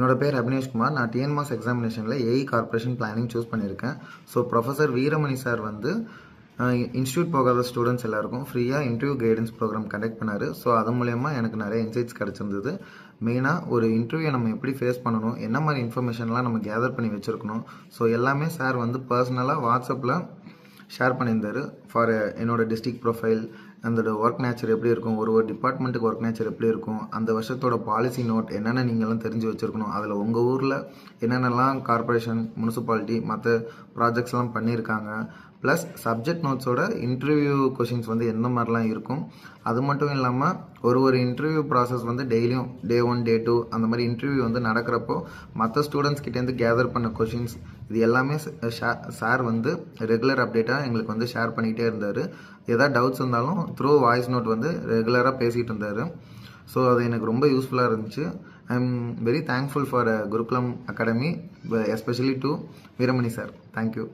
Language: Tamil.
என்னோட பேர் அபினேஷ்குமார். நான் டிஎன்மாஸ் எக்ஸாமினேஷனில் ஏஇ கார்ப்பரேஷன் பிளானிங் சூஸ் பண்ணியிருக்கேன். ஸோ ப்ரொஃபஸர் வீரமணி சார் வந்து இன்ஸ்டியூட் போகாத ஸ்டூடெண்ட்ஸ் எல்லாருக்கும் ஃப்ரீயாக இன்டர்வியூ கைடன்ஸ் ப்ரோக்ராம் கண்டக்ட் பண்ணார். ஸோ அது மூலயமா எனக்கு நிறைய இன்சைட்ஸ் கிடச்சிருந்தது. மெயினாக ஒரு இன்டர்வியூ நம்ம எப்படி ஃபேஸ் பண்ணணும், என்ன மாதிரி இன்ஃபர்மேஷன்லாம் நம்ம கேதர் பண்ணி வச்சுருக்கணும், ஸோ எல்லாமே சார் வந்து பர்சனலாக வாட்ஸ்அப்பில் ஷேர் பண்ணியிருந்தார். ஃபார் என்னோட டிஸ்ட்ரிக்ட் ப்ரொஃபைல், அந்த ஒர்க் நேச்சர் எப்படி இருக்கும், ஒரு டிபார்ட்மெண்ட்டுக்கு ஒர்க் நேச்சர் எப்படி இருக்கும், அந்த வருஷத்தோட பாலிசி நோட் என்னென்ன நீங்கள்லாம் தெரிஞ்சு வச்சுருக்கணும், அதில் உங்கள் ஊரில் என்னென்னலாம் கார்ப்பரேஷன், முனிசிபாலிட்டி, மற்ற ப்ராஜெக்ட்ஸ்லாம் பண்ணியிருக்காங்க, ப்ளஸ் சப்ஜெக்ட் நோட்ஸோட இன்டர்வியூ கொஷின்ஸ் வந்து எந்த மாதிரிலாம் இருக்கும். அது மட்டும் இல்லாமல் ஒரு இன்டர்வியூ ப்ராசஸ் வந்து டெய்லியும் டே 1 டே 2 அந்த மாதிரி இன்டர்வியூ வந்து நடக்கிறப்போ மற்ற ஸ்டூடெண்ட்ஸ் கிட்டேருந்து கேதர் பண்ண கொஷின்ஸ் இது எல்லாமே சார் வந்து ரெகுலர் அப்டேட்டாக எங்களுக்கு வந்து ஷேர் பண்ணிகிட்டே இருந்தார். ஏதாவது டவுட்ஸ் இருந்தாலும் த்ரூ வாய்ஸ் நோட் வந்து ரெகுலராக பேசிகிட்டு இருந்தார். ஸோ அது எனக்கு ரொம்ப யூஸ்ஃபுல்லாக இருந்துச்சு. I am very thankful for Gurukulam academy, especially to Veeramani sir. Thank you.